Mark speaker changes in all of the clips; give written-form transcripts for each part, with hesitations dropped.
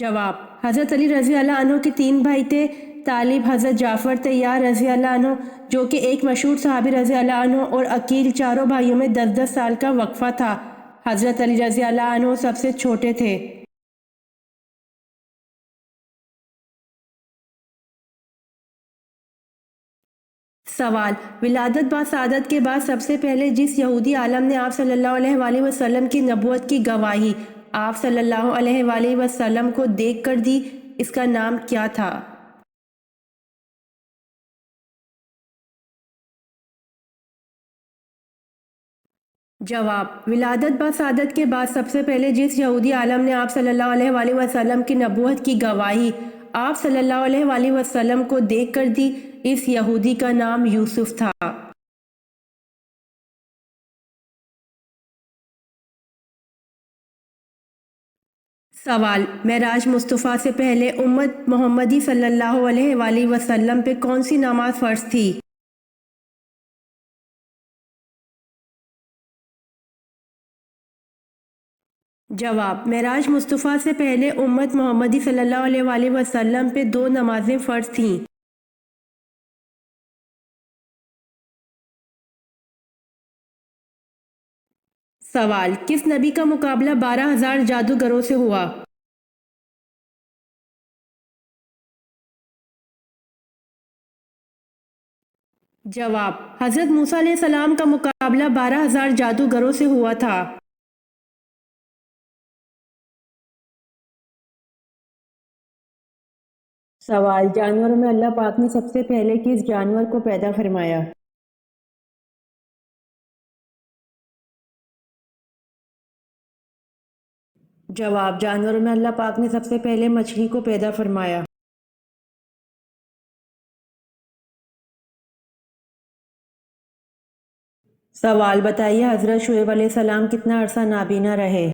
Speaker 1: جواب: حضرت علی رضی اللہ عنہ کے تین بھائی تھے. طالب: حضرت جعفر طیار رضی اللہ عنہ جو کہ ایک مشہور صحابی رضی اللہ عنہ، اور عقیل. چاروں بھائیوں میں 10 سال کا وقفہ تھا. حضرت علی رضی اللہ عنہ سب سے چھوٹے تھے. سوال: ولادت با سعادت کے بعد سب سے پہلے جس یہودی عالم نے آپ صلی اللہ علیہ وآلہ وسلم کی نبوت کی گواہی آپ صلی اللہ علیہ وآلہ وسلم کو دیکھ کر دی، اس کا نام کیا تھا؟ جواب: ولادت با سعادت کے بعد سب سے پہلے جس یہودی عالم نے آپ صلی اللہ علیہ وآلہ وسلم کی نبوت کی گواہی آپ صلی اللہ علیہ وآلہ وسلم کو دیکھ کر دی، اس یہودی کا نام یوسف تھا. سوال: معراج مصطفیٰ سے پہلے امت محمدی صلی اللہ علیہ وآلہ وسلم پہ کون سی نماز فرض تھی؟ جواب: معراج مصطفیٰ سے پہلے امت محمدی صلی اللہ علیہ وآلہ وسلم پہ 2 نمازیں فرض تھیں. سوال: کس نبی کا مقابلہ 12,000 جادوگروں سے ہوا؟ جواب: حضرت موسیٰ علیہ السلام کا مقابلہ 12,000 جادوگروں سے ہوا تھا. سوال: جانوروں میں اللہ پاک نے سب سے پہلے کس جانور کو پیدا فرمایا؟ جواب: جانوروں میں اللہ پاک نے سب سے پہلے مچھلی کو پیدا فرمایا. سوال: بتائیے حضرت شعیب علیہ السلام کتنا عرصہ نابینا رہے؟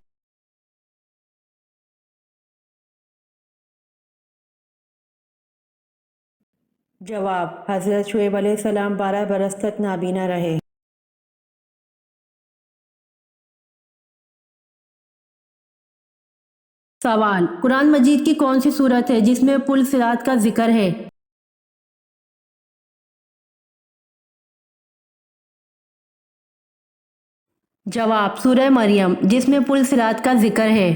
Speaker 1: جواب: حضرت شعیب علیہ السلام 12 برس تک نابینا رہے. سوال: قرآن مجید کی کون سی صورت ہے جس میں پل صراط کا ذکر ہے؟ جواب: سورہ مریم، جس میں پل صراط کا ذکر ہے.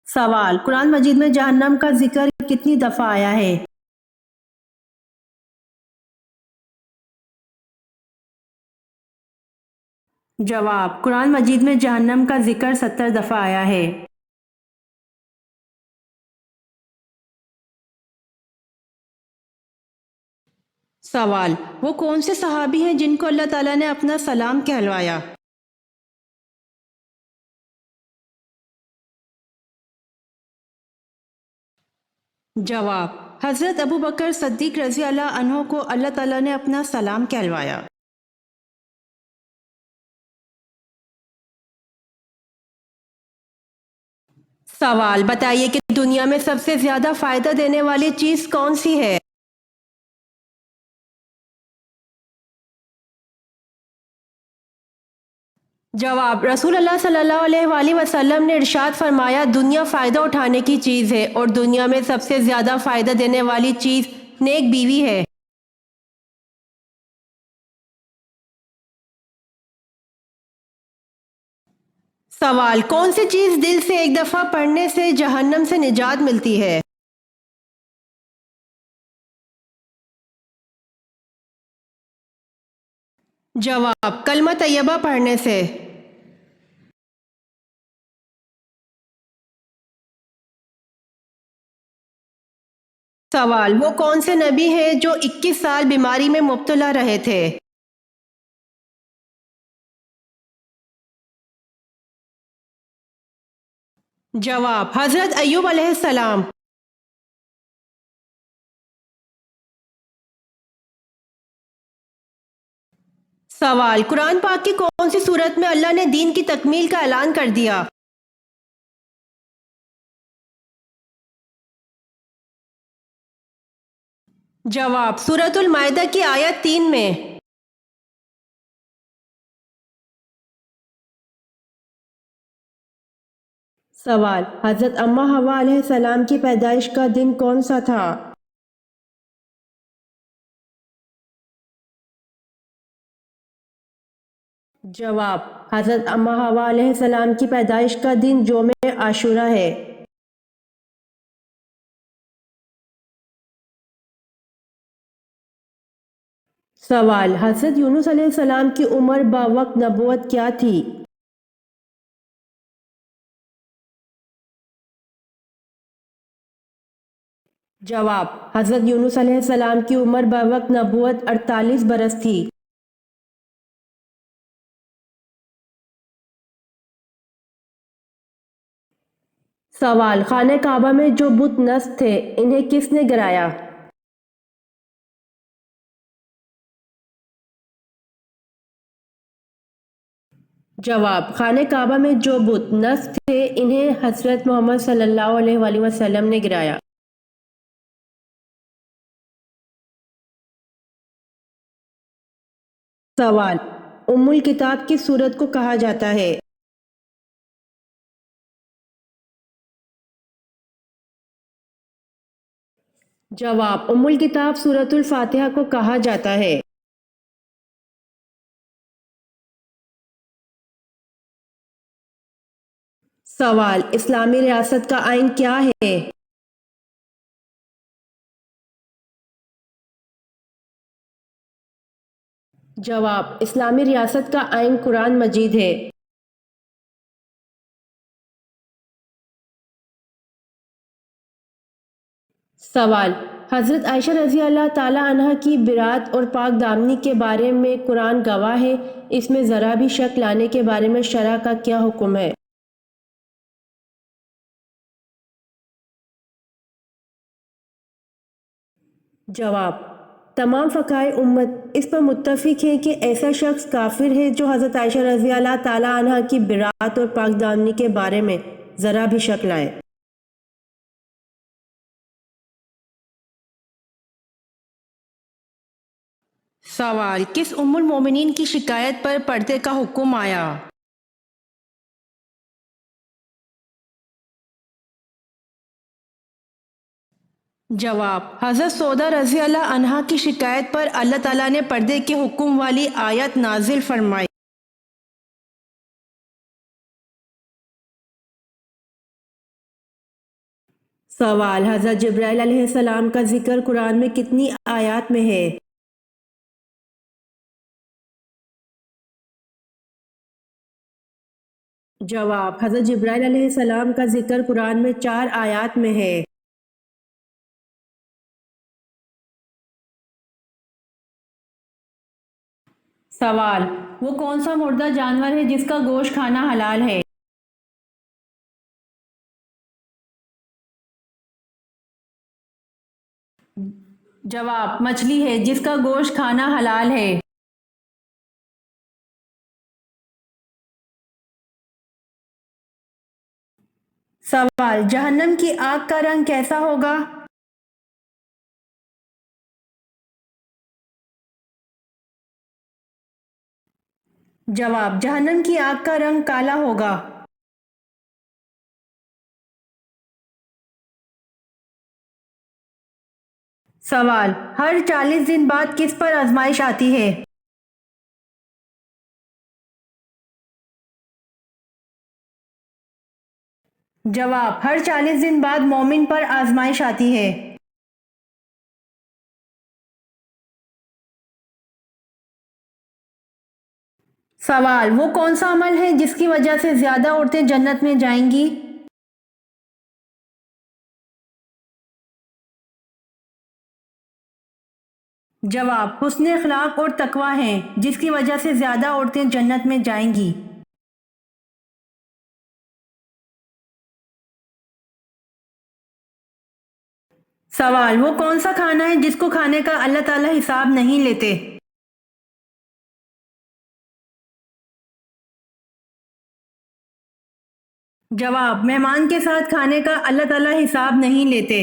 Speaker 1: سوال: قرآن مجید میں جہنم کا ذکر کتنی دفعہ آیا ہے؟ جواب: قرآن مجید میں جہنم کا ذکر 70 دفعہ آیا ہے. سوال: وہ کون سے صحابی ہیں جن کو اللہ تعالیٰ نے اپنا سلام کہلوایا؟ جواب: حضرت ابو بکر صدیق رضی اللہ عنہ کو اللہ تعالیٰ نے اپنا سلام کہلوایا. سوال: بتائیے کہ دنیا میں سب سے زیادہ فائدہ دینے والی چیز کون سی ہے؟ جواب: رسول اللہ صلی اللہ علیہ وآلہ وسلم نے ارشاد فرمایا، دنیا فائدہ اٹھانے کی چیز ہے اور دنیا میں سب سے زیادہ فائدہ دینے والی چیز نیک بیوی ہے. سوال: کون سی چیز دل سے ایک دفعہ پڑھنے سے جہنم سے نجات ملتی ہے؟ جواب: کلمہ طیبہ پڑھنے سے. سوال: وہ کون سے نبی ہیں جو 21 سال بیماری میں مبتلا رہے تھے؟ جواب: حضرت ایوب علیہ السلام. سوال: قرآن پاک کی کون سی صورت میں اللہ نے دین کی تکمیل کا اعلان کر دیا؟ جواب: سورۃ المائدہ کی آیت 3 میں. سوال: حضرت اماں حوا علیہ السلام کی پیدائش کا دن کون سا تھا؟ جواب: حضرت اماں حوا علیہ السلام کی پیدائش کا دن یوم عاشورہ ہے۔ سوال: حضرت یونس علیہ السلام کی عمر بوقت نبوت کیا تھی؟ جواب: حضرت یونس علیہ السلام کی عمر بوقت نبوت 48 برس تھی۔ سوال: خانہ کعبہ میں جو بت نصب تھے انہیں کس نے گرایا؟ جواب: خانہ کعبہ میں جو بت نصب تھے انہیں حضرت محمد صلی اللہ علیہ وآلہ وسلم نے گرایا۔ سوال: ام الکتاب کس سورت کو کہا جاتا ہے؟ جواب: ام الکتاب سورۃ الفاتحہ کو کہا جاتا ہے۔ سوال: اسلامی ریاست کا آئین کیا ہے؟ جواب: اسلامی ریاست کا آئین قرآن مجید ہے۔ سوال: حضرت عائشہ رضی اللہ تعالی عنہ کی برات اور پاک دامنی کے بارے میں قرآن گواہ ہے، اس میں ذرا بھی شک لانے کے بارے میں شرع کا کیا حکم ہے؟ جواب: تمام فقہائے امت اس پر متفق ہیں کہ ایسا شخص کافر ہے جو حضرت عائشہ رضی اللہ تعالی عنہ کی برات اور پاک دامنی کے بارے میں ذرا بھی شک لائے۔ سوال: کس ام المومنین کی شکایت پر پردے کا حکم آیا؟ جواب: حضرت سودا رضی اللہ عنہا کی شکایت پر اللہ تعالیٰ نے پردے کے حکم والی آیت نازل فرمائی۔ سوال: حضرت جبرائیل علیہ السلام کا ذکر قرآن میں کتنی آیات میں ہے؟ جواب: حضرت جبرائیل علیہ السلام کا ذکر قرآن میں 4 آیات میں ہے۔ سوال: وہ کون سا مردہ جانور ہے جس کا گوشت کھانا حلال ہے؟ جواب: مچھلی ہے جس کا گوشت کھانا حلال ہے۔ سوال: جہنم کی آگ کا رنگ کیسا ہوگا؟ جواب: جہنم کی آگ کا رنگ کالا ہوگا۔ سوال: ہر 40 دن بعد کس پر آزمائش آتی ہے؟ جواب: ہر 40 دن بعد مومن پر آزمائش آتی ہے۔ سوال: وہ کون سا عمل ہے جس کی وجہ سے زیادہ عورتیں جنت میں جائیں گی؟ جواب: حسن اخلاق اور تقوی ہیں جس کی وجہ سے زیادہ عورتیں جنت میں جائیں گی۔ سوال: وہ کون سا کھانا ہے جس کو کھانے کا اللہ تعالیٰ حساب نہیں لیتے؟ جواب: مہمان کے ساتھ کھانے کا اللہ تعالیٰ حساب نہیں لیتے۔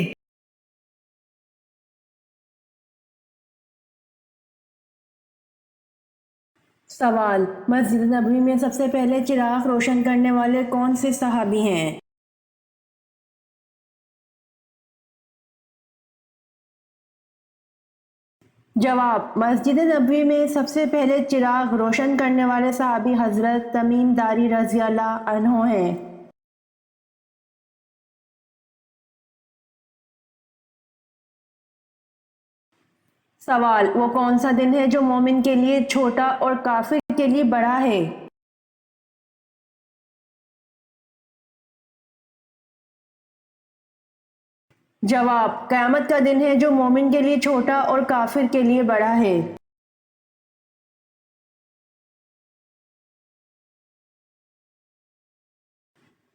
Speaker 1: سوال: مسجد نبوی میں سب سے پہلے چراغ روشن کرنے والے کون سے صحابی ہیں؟ جواب: مسجد نبوی میں سب سے پہلے چراغ روشن کرنے والے صحابی حضرت تمیم داری رضی اللہ عنہ ہیں۔ سوال: وہ کون سا دن ہے جو مومن کے لیے چھوٹا اور کافر کے لیے بڑا ہے؟ جواب: قیامت کا دن ہے جو مومن کے لیے چھوٹا اور کافر کے لیے بڑا ہے۔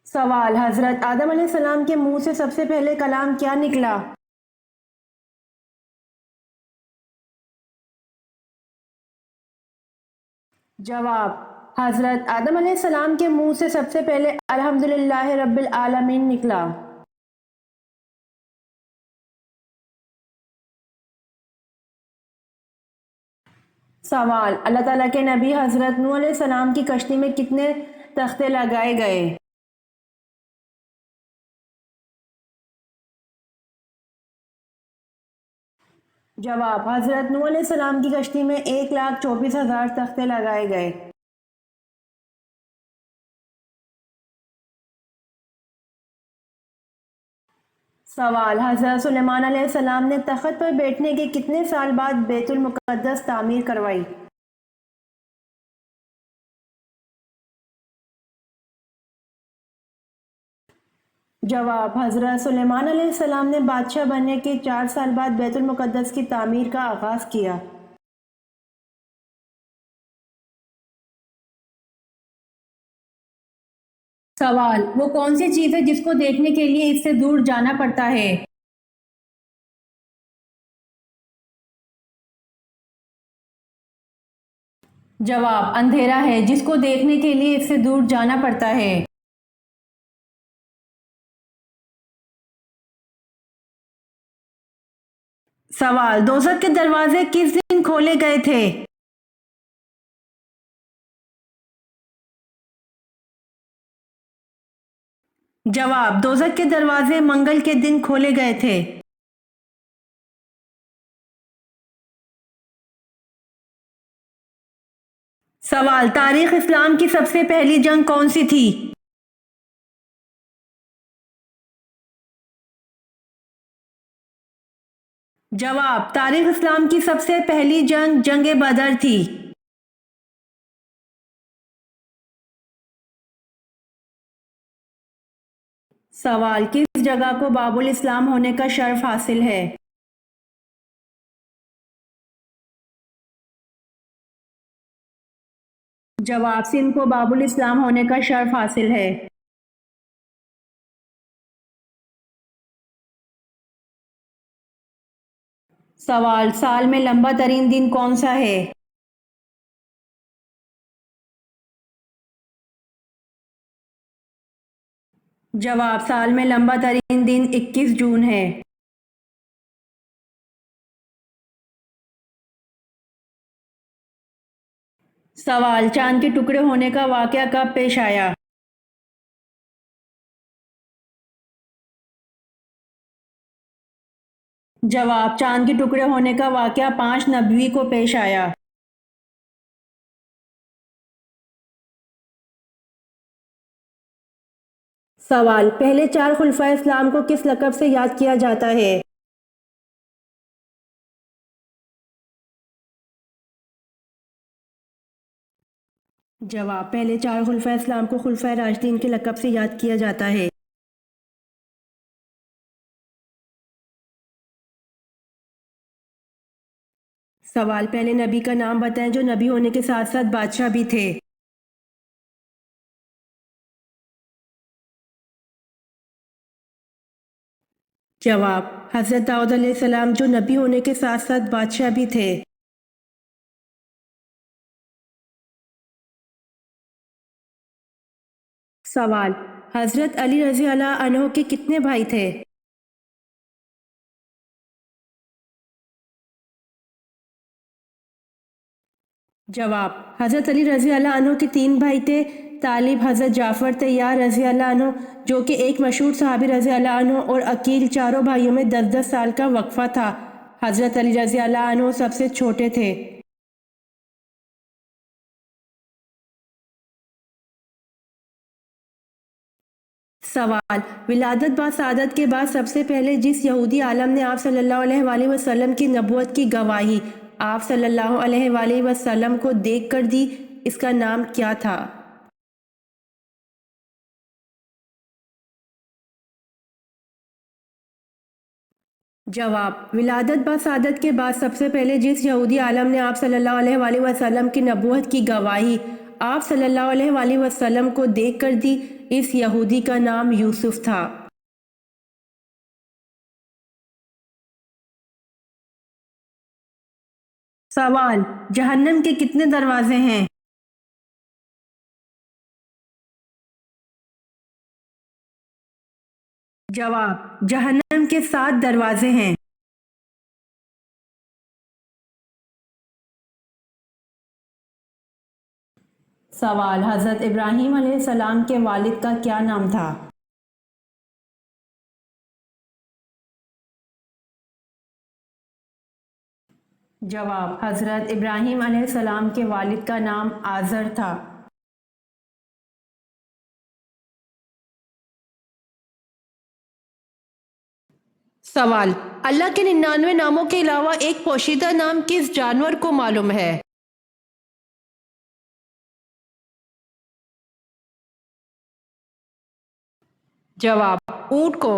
Speaker 1: سوال: حضرت آدم علیہ السلام کے منہ سے سب سے پہلے کلام کیا نکلا؟ جواب: حضرت آدم علیہ السلام کے منہ سے سب سے پہلے الحمدللہ رب العالمین نکلا۔ سوال: اللہ تعالیٰ کے نبی حضرت نوح علیہ السلام کی کشتی میں کتنے تختے لگائے گئے؟ جواب: حضرت نوح علیہ السلام کی کشتی میں 1,24,000 تختے لگائے گئے۔ سوال: حضرت سلیمان علیہ السلام نے تخت پر بیٹھنے کے کتنے سال بعد بیت المقدس تعمیر کروائی؟ جواب: حضرت سلیمان علیہ السلام نے بادشاہ بننے کے 4 سال بعد بیت المقدس کی تعمیر کا آغاز کیا۔ سوال: وہ کون سی چیز ہے جس کو دیکھنے کے لیے اس سے دور جانا پڑتا ہے؟ جواب: اندھیرا ہے جس کو دیکھنے کے لیے اس سے دور جانا پڑتا ہے۔ سوال: دوزخ کے دروازے کس دن کھولے گئے تھے؟ جواب: دوزخ کے دروازے منگل کے دن کھولے گئے تھے۔ سوال: تاریخ اسلام کی سب سے پہلی جنگ کون سی تھی؟ جواب: تاریخ اسلام کی سب سے پہلی جنگ جنگ بدر تھی۔ سوال: کس جگہ کو باب الاسلام ہونے کا شرف حاصل ہے؟ جواب: سندھ کو باب الاسلام ہونے کا شرف حاصل ہے۔ سوال: سال میں لمبا ترین دن کون سا ہے؟ جواب: سال میں لمبا ترین دن 21 جون ہے۔ سوال: چاند کے ٹکڑے ہونے کا واقعہ کب پیش آیا؟ جواب: چاند کے ٹکڑے ہونے کا واقعہ 5 نبوی کو پیش آیا۔ سوال: پہلے 4 خلفائے اسلام کو کس لقب سے یاد کیا جاتا ہے؟ جواب: پہلے 4 خلفائے اسلام کو خلفائے راشدین کے لقب سے یاد کیا جاتا ہے۔ سوال: پہلے نبی کا نام بتائیں جو نبی ہونے کے ساتھ ساتھ بادشاہ بھی تھے۔ جواب: حضرت داؤد علیہ السلام جو نبی ہونے کے ساتھ ساتھ بادشاہ بھی تھے۔ سوال: حضرت علی رضی اللہ عنہ کے کتنے بھائی تھے؟ جواب: حضرت علی رضی اللہ عنہ کے 3 بھائی تھے۔ طالب حضرت جعفر طیار رضی اللہ عنہ جو کہ ایک مشہور صحابی رضی اللہ عنہ اور عقیل، چاروں بھائیوں میں 10-10 سال کا وقفہ تھا۔ حضرت علی رضی اللہ عنہ سب سے چھوٹے تھے۔ سوال: ولادت با سعادت کے بعد سب سے پہلے جس یہودی عالم نے آپ صلی اللہ علیہ وآلہ وسلم کی نبوت کی گواہی آپ صلی اللہ علیہ وآلہ وسلم کو دیکھ کر دی، اس کا نام کیا تھا؟ جواب: ولادت با سعادت کے بعد سب سے پہلے جس یہودی عالم نے آپ صلی اللہ علیہ وآلہ وسلم کی نبوت کی گواہی آپ صلی اللہ علیہ وآلہ وسلم کو دیکھ کر دی، اس یہودی کا نام یوسف تھا۔ سوال: جہنم کے کتنے دروازے ہیں؟ جواب: جہنم کے 7 دروازے ہیں۔ سوال: حضرت ابراہیم علیہ السلام کے والد کا کیا نام تھا؟ جواب: حضرت ابراہیم علیہ السلام کے والد کا نام آزر تھا۔ سوال: اللہ کے 99 ناموں کے علاوہ ایک پوشیدہ نام کس جانور کو معلوم ہے؟ جواب: اونٹ کو۔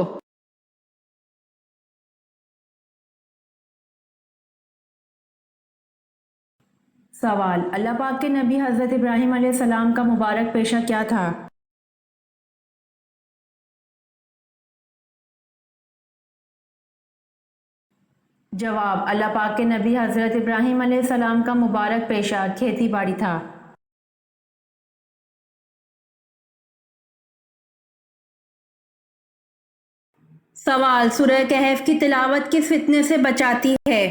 Speaker 1: سوال: اللہ پاک کے نبی حضرت ابراہیم علیہ السلام کا مبارک پیشہ کیا تھا؟ جواب: اللہ پاک کے نبی حضرت ابراہیم علیہ السلام کا مبارک پیشہ کھیتی باڑی تھا۔ سوال: سورہ کہف کی تلاوت کس فتنے سے بچاتی ہے؟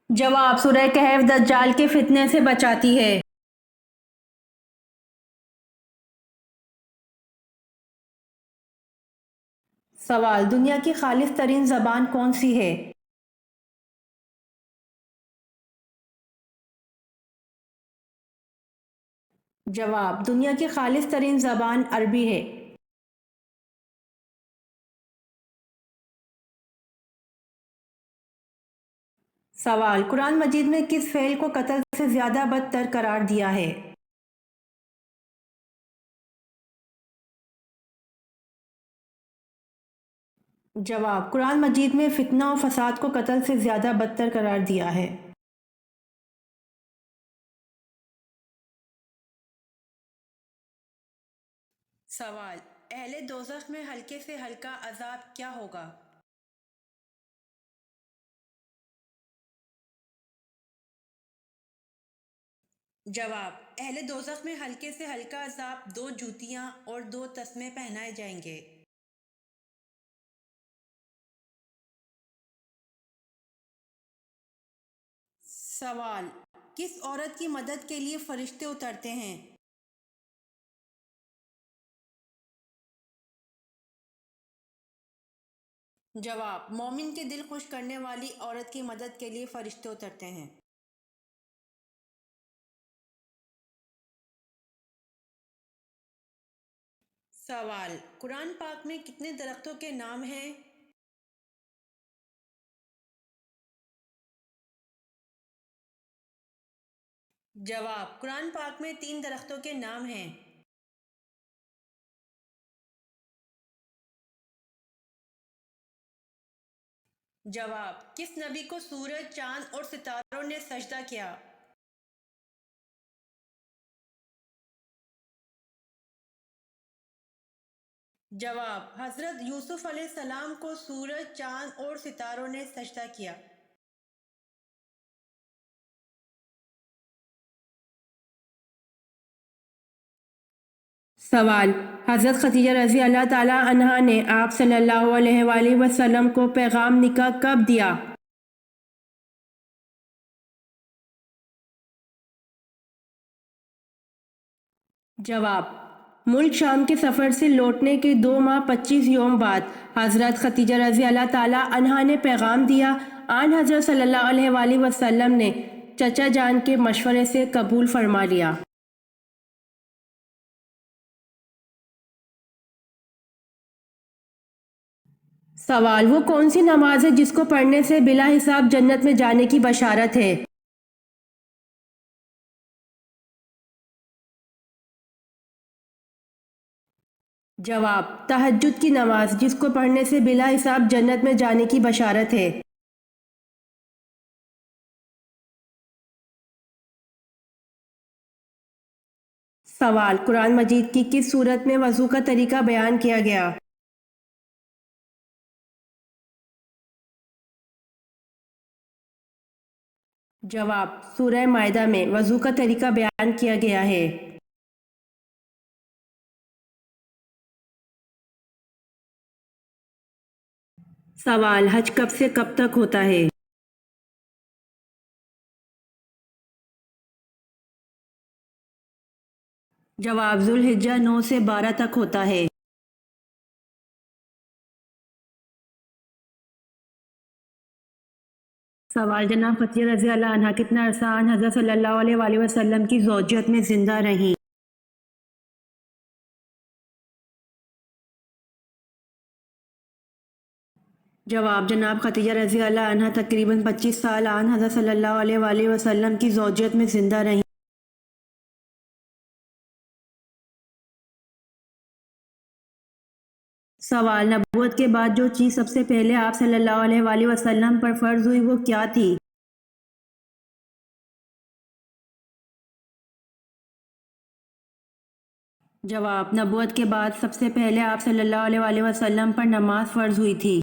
Speaker 1: جواب: سورہ کہف دجال کے فتنے سے بچاتی ہے۔ سوال: دنیا کی خالص ترین زبان کون سی ہے؟ جواب: دنیا کی خالص ترین زبان عربی ہے۔ سوال: قرآن مجید میں کس فعل کو قتل سے زیادہ بدتر قرار دیا ہے؟ جواب: قرآن مجید میں فتنہ و فساد کو قتل سے زیادہ بدتر قرار دیا ہے۔ سوال: اہل دوزخ میں ہلکے سے ہلکا عذاب کیا ہوگا؟ جواب: اہل دوزخ میں ہلکے سے ہلکا عذاب 2 جوتیاں اور 2 تسمے پہنائے جائیں گے۔ سوال: کس عورت کی مدد کے لیے فرشتے اترتے ہیں؟ جواب: مومن کے دل خوش کرنے والی عورت کی مدد کے لیے فرشتے اترتے ہیں۔ سوال: قرآن پاک میں کتنے درختوں کے نام ہیں؟ جواب: قرآن پاک میں 3 درختوں کے نام ہیں۔ جواب: کس نبی کو سورج، چاند اور ستاروں نے سجدہ کیا؟ جواب: حضرت یوسف علیہ السلام کو سورج، چاند اور ستاروں نے سجدہ کیا۔ سوال: حضرت خدیجہ رضی اللہ تعالی عنہا نے آپ صلی اللہ علیہ وآلہ وسلم کو پیغام نکاح کب دیا؟ جواب: ملک شام کے سفر سے لوٹنے کے 2 ماہ 25 یوم بعد حضرت خدیجہ رضی اللہ تعالیٰ عنہا نے پیغام دیا۔ آن حضرت صلی اللہ علیہ وآلہ وسلم نے چچا جان کے مشورے سے قبول فرما لیا۔ سوال، وہ کون سی نماز ہے جس کو پڑھنے سے بلا حساب جنت میں جانے کی بشارت ہے؟ جواب، تہجد کی نماز، جس کو پڑھنے سے بلا حساب جنت میں جانے کی بشارت ہے۔ سوال، قرآن مجید کی کس صورت میں وضو کا طریقہ بیان کیا گیا؟ جواب، سورہ مائدہ میں وضو کا طریقہ بیان کیا گیا ہے۔ سوال، حج کب سے کب تک ہوتا ہے؟ جواب، ذوالحجہ 9 سے 12 تک ہوتا ہے۔ سوال، جناب فتح رضی اللہ عنہ کتنا عرصہ آن حضرت صلی اللہ علیہ وآلہ وسلم کی زوجیت میں زندہ رہیں؟ جواب، جناب خدیجہ رضی اللہ عنہ تقریباً 25 سال آن حضرت صلی اللہ علیہ وآلہ وسلم کی زوجیت میں زندہ رہیں۔ سوال، نبوت کے بعد جو چیز سب سے پہلے آپ صلی اللہ علیہ وآلہ وسلم پر فرض ہوئی وہ کیا تھی؟ جواب، نبوت کے بعد سب سے پہلے آپ صلی اللہ علیہ وآلہ وسلم پر نماز فرض ہوئی تھی۔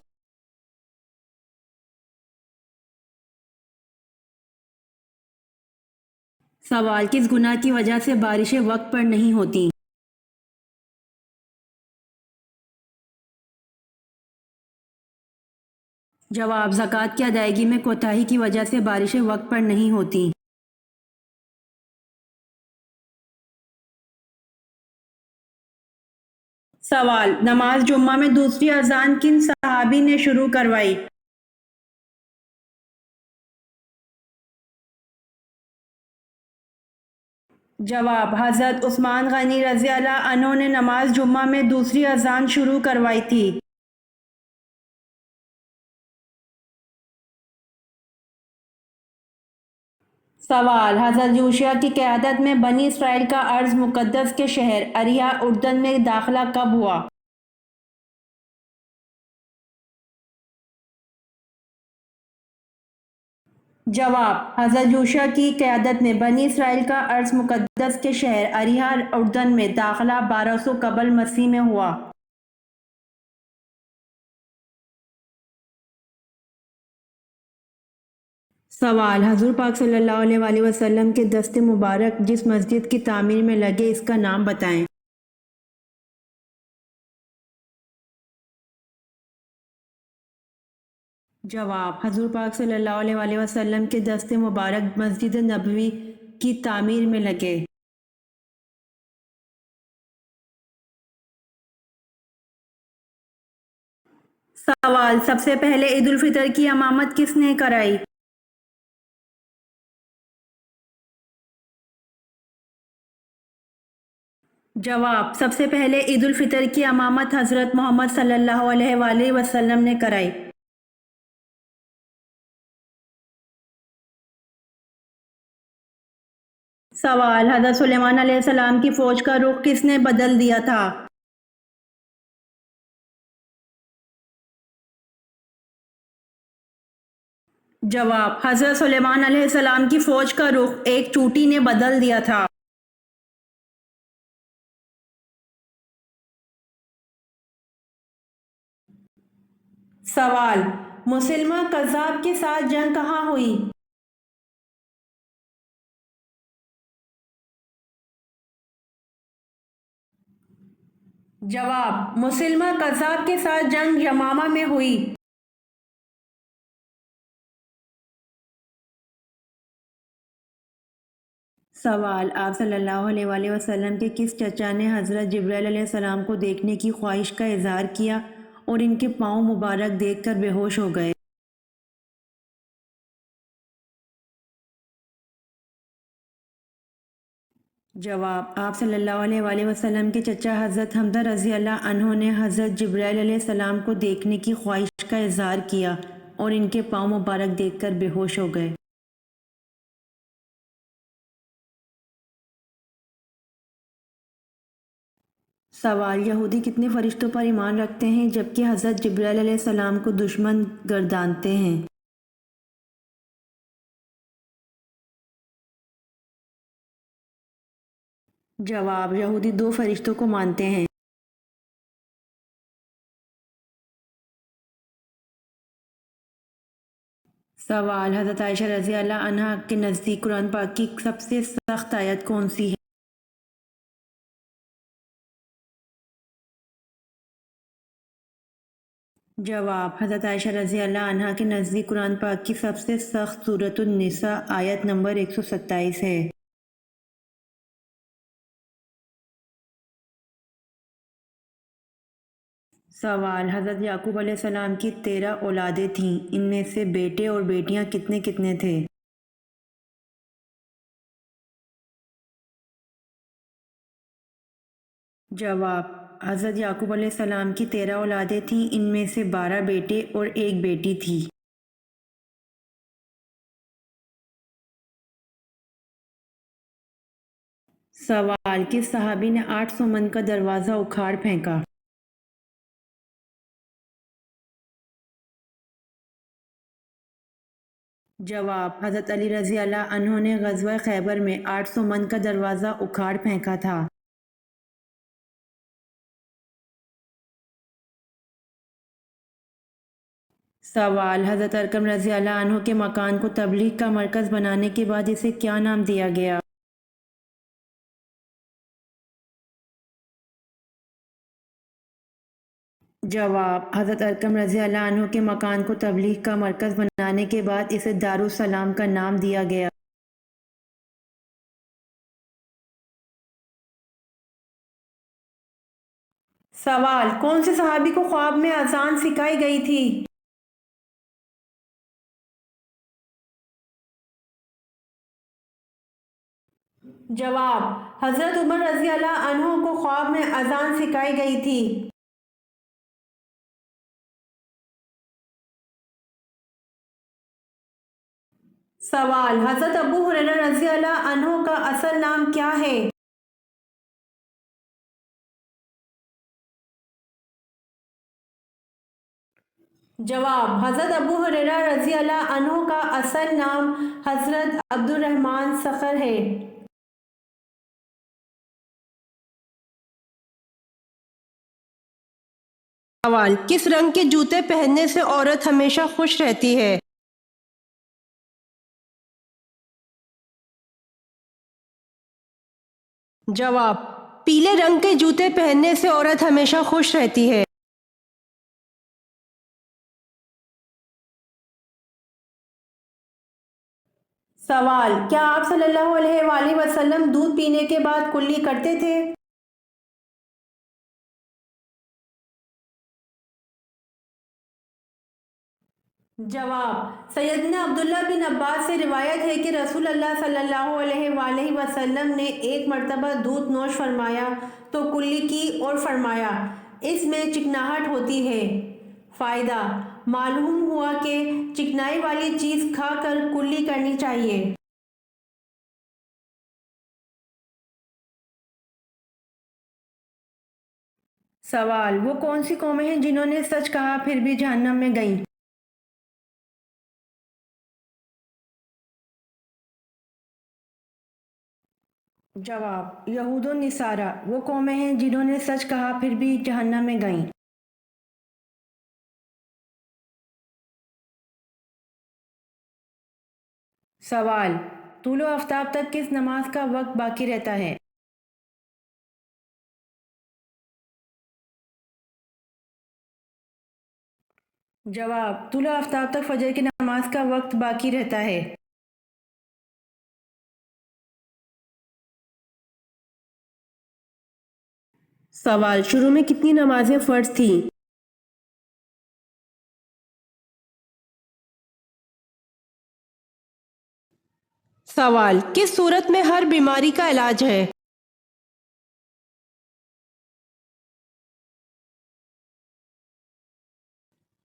Speaker 1: سوال، کس گناہ کی وجہ سے بارشیں وقت پر نہیں ہوتی؟ جواب، زکوٰۃ کی ادائیگی میں کوتاہی کی وجہ سے بارشیں وقت پر نہیں ہوتی۔ سوال، نماز جمعہ میں دوسری اذان کن صحابی نے شروع کروائی؟ جواب، حضرت عثمان غنی رضی اللہ عنہ نے نماز جمعہ میں دوسری اذان شروع کروائی تھی۔ سوال، حضرت یوشع کی قیادت میں بنی اسرائیل کا ارض مقدس کے شہر اریحا اردن میں داخلہ کب ہوا؟ جواب، حضرت یوشع کی قیادت میں بنی اسرائیل کا ارض مقدس کے شہر اریحا اردن میں داخلہ 1200 قبل مسیح میں ہوا۔ سوال، حضور پاک صلی اللہ علیہ وآلہ وسلم کے دست مبارک جس مسجد کی تعمیر میں لگے اس کا نام بتائیں۔ جواب، حضور پاک صلی اللہ علیہ وآلہ وسلم کے دست مبارک مسجد نبوی کی تعمیر میں لگے۔ سوال، سب سے پہلے عید الفطر کی امامت کس نے کرائی؟ جواب، سب سے پہلے عید الفطر کی امامت حضرت محمد صلی اللہ علیہ وآلہ وسلم نے کرائی۔ سوال، حضرت سلیمان علیہ السلام کی فوج کا رخ کس نے بدل دیا تھا؟ جواب، حضرت سلیمان علیہ السلام کی فوج کا رخ ایک چوٹی نے بدل دیا تھا۔ سوال، مسلمہ کذاب کے ساتھ جنگ کہاں ہوئی؟ جواب، مسلمہ کذاب کے ساتھ جنگ یمامہ میں ہوئی۔ سوال: آپ صلی اللہ علیہ وآلہ وسلم کے کس چچا نے حضرت جبرائیل علیہ السلام کو دیکھنے کی خواہش کا اظہار کیا اور ان کے پاؤں مبارک دیکھ کر بے ہوش ہو گئے؟ جواب: آپ صلی اللہ علیہ وآلہ وسلم کے چچا حضرت حمزہ رضی اللہ عنہ نے حضرت جبرائیل علیہ السلام کو دیکھنے کی خواہش کا اظہار کیا اور ان کے پاؤں مبارک دیکھ کر بے ہوش ہو گئے۔ سوال: یہودی کتنے فرشتوں پر ایمان رکھتے ہیں جبکہ حضرت جبرائیل علیہ السلام کو دشمن گردانتے ہیں؟ جواب: یہودی دو فرشتوں کو مانتے ہیں۔ سوال: حضرت عائشہ رضی اللہ عنہا کے نزدیک قرآن پاک کی سب سے سخت آیت کون سی ہے؟ جواب: حضرت عائشہ رضی اللہ عنہا کے نزدیک قرآن پاک کی سب سے سخت سورۃ النساء آیت نمبر 127 ہے۔ سوال: حضرت یعقوب علیہ السلام کی 13 اولادیں تھیں، ان میں سے بیٹے اور بیٹیاں کتنے کتنے تھے؟ جواب: حضرت یعقوب علیہ السلام کی 13 اولادیں تھیں، ان میں سے 12 بیٹے اور ایک بیٹی تھی۔ سوال: کس صحابی نے 800 من کا دروازہ اکھاڑ پھینکا؟ جواب: حضرت علی رضی اللہ عنہ نے غزوہ خیبر میں 800 من کا دروازہ اکھاڑ پھینکا تھا۔ سوال: حضرت ارقم رضی اللہ عنہ کے مکان کو تبلیغ کا مرکز بنانے کے بعد اسے کیا نام دیا گیا؟ جواب: حضرت ارقم رضی اللہ عنہ کے مکان کو تبلیغ کا مرکز بنانے کے بعد اسے دارالسلام کا نام دیا گیا۔ سوال: کون سے صحابی کو خواب میں اذان سکھائی گئی تھی؟ جواب: حضرت عمر رضی اللہ عنہ کو خواب میں اذان سکھائی گئی تھی۔ سوال: حضرت ابو ہریرہ رضی اللہ عنہ کا اصل نام کیا ہے؟ جواب: حضرت ابو ہریرہ رضی اللہ عنہ کا اصل نام حضرت عبد الرحمن صخر ہے۔ سوال: کس رنگ کے جوتے پہننے سے عورت ہمیشہ خوش رہتی ہے؟ جواب: پیلے رنگ کے جوتے پہننے سے عورت ہمیشہ خوش رہتی ہے۔ سوال: کیا آپ صلی اللہ علیہ وآلہ وسلم دودھ پینے کے بعد کلی کرتے تھے؟ جواب: سیدنا عبداللہ بن عباس سے روایت ہے کہ رسول اللہ صلی اللہ علیہ وآلہ وسلم نے ایک مرتبہ دودھ نوش فرمایا تو کلی کی اور فرمایا اس میں چکناہٹ ہوتی ہے۔ فائدہ: معلوم ہوا کہ چکنائی والی چیز کھا کر کلی کرنی چاہیے۔ سوال: وہ کون سی قومیں ہیں جنہوں نے سچ کہا پھر بھی جہنم میں گئیں؟ جواب: یہود و نصارہ وہ قومیں ہیں جنہوں نے سچ کہا پھر بھی جہنم میں گئیں۔ سوال: طلوع آفتاب تک کس نماز کا وقت باقی رہتا ہے؟ جواب: طلوع آفتاب تک فجر کی نماز کا وقت باقی رہتا ہے۔ سوال: شروع میں کتنی نمازیں فرض تھیں؟ سوال: کس صورت میں ہر بیماری کا علاج ہے؟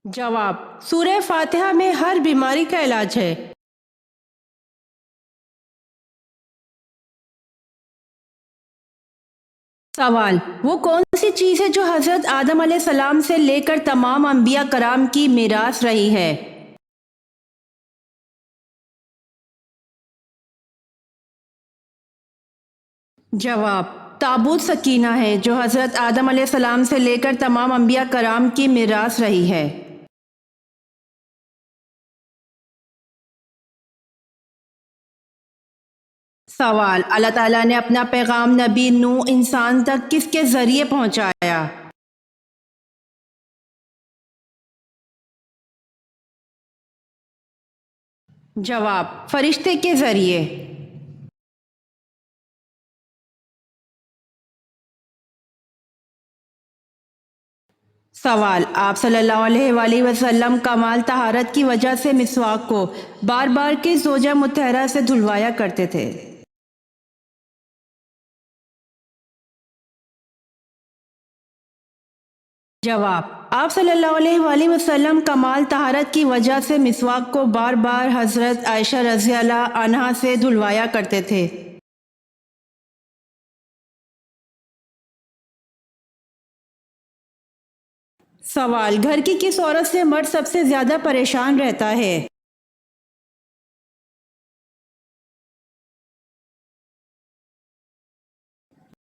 Speaker 1: جواب: سورہ فاتحہ میں ہر بیماری کا علاج ہے۔ سوال: وہ کون سی چیز ہے جو حضرت آدم علیہ السلام سے لے کر تمام انبیاء کرام کی میراث رہی ہے؟ جواب: تابوت سکینہ ہے جو حضرت آدم علیہ السلام سے لے کر تمام انبیاء کرام کی میراث رہی ہے۔ سوال: اللہ تعالیٰ نے اپنا پیغام نبی نوح انسان تک کس کے ذریعے پہنچایا؟ جواب: فرشتے کے ذریعے۔ سوال: آپ صلی اللہ علیہ وآلہ وسلم کمال طہارت کی وجہ سے مسواک کو بار بار کس زوجہ مطہرہ سے دھلوایا کرتے تھے؟ جواب: آپ صلی اللہ علیہ وآلہ وسلم کمال طہارت کی وجہ سے مسواک کو بار بار حضرت عائشہ رضی اللہ عنہا سے دھلوایا کرتے تھے۔ سوال: گھر کی کس عورت سے مرد سب سے زیادہ پریشان رہتا ہے؟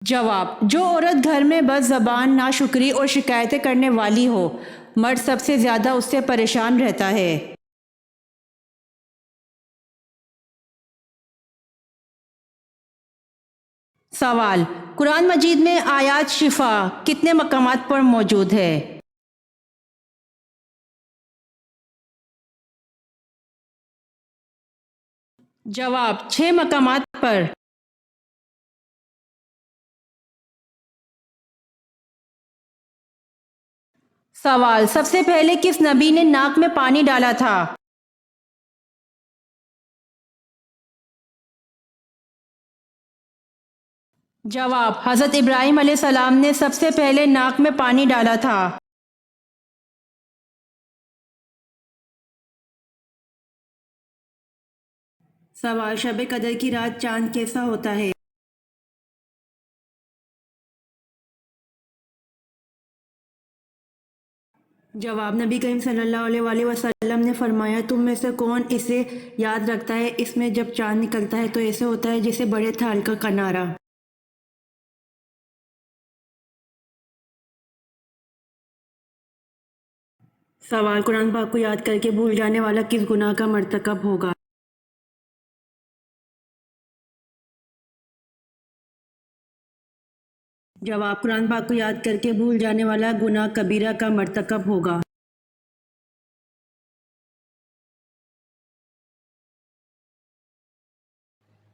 Speaker 1: جواب: جو عورت گھر میں بد زبان، ناشکری اور شکایتیں کرنے والی ہو، مرد سب سے زیادہ اس سے پریشان رہتا ہے۔ سوال: قرآن مجید میں آیات شفا کتنے مقامات پر موجود ہے؟ جواب: 6 مقامات پر۔ سوال: سب سے پہلے کس نبی نے ناک میں پانی ڈالا تھا؟ جواب: حضرت ابراہیم علیہ السلام نے سب سے پہلے ناک میں پانی ڈالا تھا۔ سوال: شب قدر کی رات چاند کیسا ہوتا ہے؟ جواب: نبی کریم صلی اللہ علیہ وآلہ وسلم نے فرمایا، تم میں سے کون اسے یاد رکھتا ہے؟ اس میں جب چاند نکلتا ہے تو ایسے ہوتا ہے جیسے بڑے تھال کا کنارہ۔ سوال: قرآن پاک کو یاد کر کے بھول جانے والا کس گناہ کا مرتکب ہوگا؟ جواب: قرآن پاک کو یاد کر کے بھول جانے والا گناہ کبیرہ کا مرتکب ہوگا۔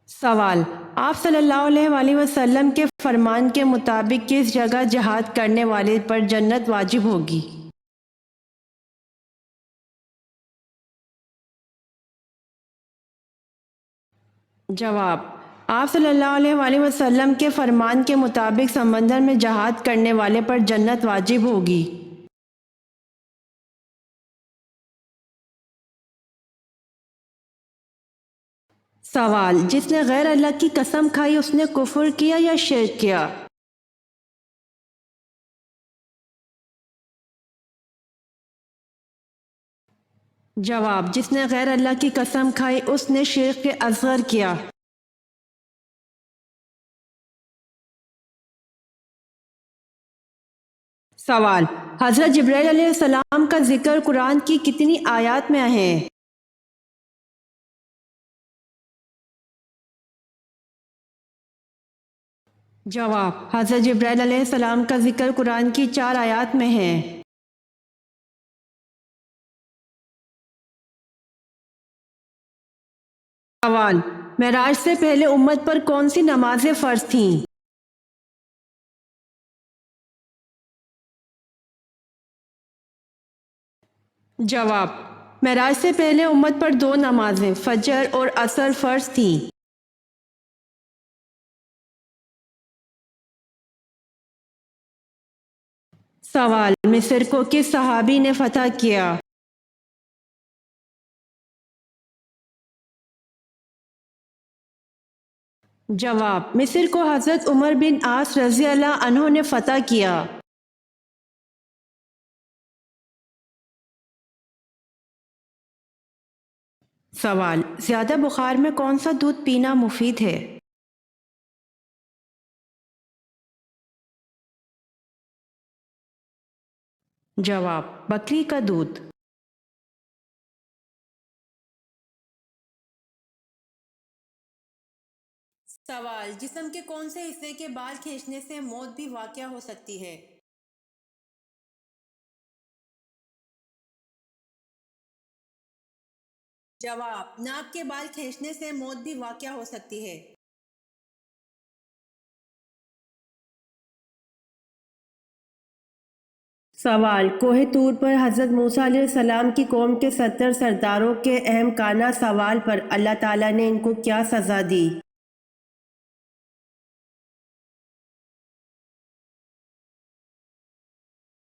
Speaker 1: سوال: آپ صلی اللہ علیہ وآلہ وسلم کے فرمان کے مطابق کس جگہ جہاد کرنے والے پر جنت واجب ہوگی؟ جواب: آپ صلی اللہ علیہ وآلہ وسلم کے فرمان کے مطابق سمندر میں جہاد کرنے والے پر جنت واجب ہوگی۔ سوال: جس نے غیر اللہ کی قسم کھائی اس نے کفر کیا یا شرک کیا؟ جواب: جس نے غیر اللہ کی قسم کھائی اس نے شرک اصغر کیا۔ سوال: حضرت جبرائیل علیہ السلام کا ذکر قرآن کی کتنی آیات میں ہے؟ جواب: حضرت جبرائیل علیہ السلام کا ذکر قرآن کی 4 آیات میں ہے۔ سوال: معراج سے پہلے امت پر کون سی نمازیں فرض تھیں؟ جواب: معراج سے پہلے امت پر 2 نمازیں فجر اور عصر فرض تھیں۔ سوال: مصر کو کس صحابی نے فتح کیا؟ جواب: مصر کو حضرت عمر بن عاص رضی اللہ عنہ نے فتح کیا۔ سوال: زیادہ بخار میں کون سا دودھ پینا مفید ہے؟ جواب: بکری کا دودھ۔ سوال: جسم کے کون سے حصے کے بال کھینچنے سے موت بھی واقع ہو سکتی ہے؟ جواب: ناک کے بال کھینچنے سے موت بھی واقع ہو سکتی ہے۔ سوال: کوہ طور پر حضرت موسیٰ علیہ السلام کی قوم کے 70 سرداروں کے احمقانہ سوال پر اللہ تعالیٰ نے ان کو کیا سزا دی؟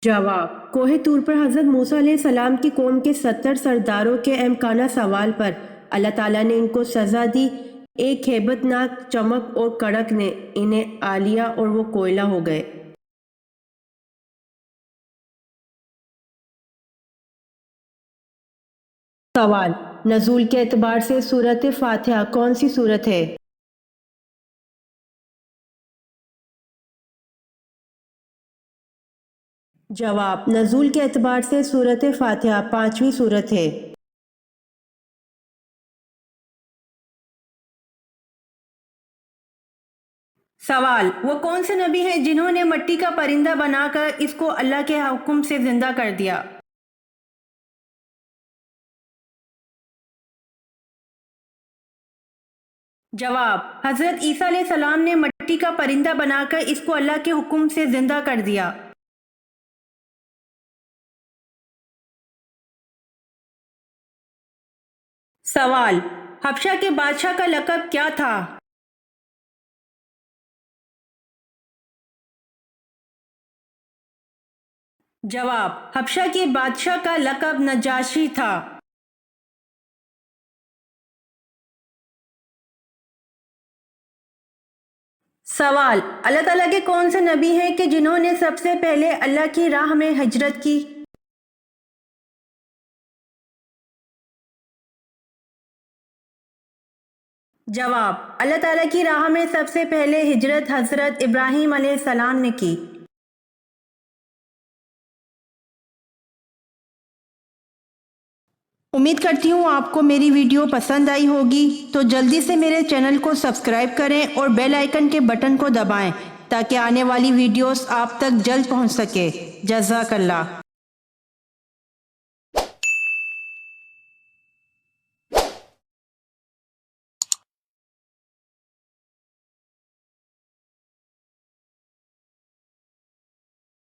Speaker 1: جواب: کوہ طور پر حضرت موسیٰ علیہ السلام کی قوم کے 70 سرداروں کے احمقانہ سوال پر اللہ تعالیٰ نے ان کو سزا دی۔ ایک ہیبت ناک چمک اور کڑک نے انہیں آ لیا اور وہ کوئلہ ہو گئے۔ سوال: نزول کے اعتبار سے سورۃ فاتحہ کون سی سورت ہے؟ جواب: نزول کے اعتبار سے سورۃ فاتحہ 5ویں سورت ہے۔ سوال: وہ کون سے نبی ہیں جنہوں نے مٹی کا پرندہ بنا کر اس کو اللہ کے حکم سے زندہ کر دیا؟ جواب: حضرت عیسیٰ علیہ السلام نے مٹی کا پرندہ بنا کر اس کو اللہ کے حکم سے زندہ کر دیا۔ سوال: حبشہ کے بادشاہ کا لقب کیا تھا؟ جواب: حبشہ کے بادشاہ کا لقب نجاشی تھا۔ سوال: اللہ تعالیٰ کے کون سے نبی ہیں کہ جنہوں نے سب سے پہلے اللہ کی راہ میں ہجرت کی؟ جواب: اللہ تعالیٰ کی راہ میں سب سے پہلے ہجرت حضرت ابراہیم علیہ السلام نے کی۔ امید کرتی ہوں آپ کو میری ویڈیو پسند آئی ہوگی، تو جلدی سے میرے چینل کو سبسکرائب کریں اور بیل آئیکن کے بٹن کو دبائیں تاکہ آنے والی ویڈیوز آپ تک جلد پہنچ سکے۔ جزاک اللہ۔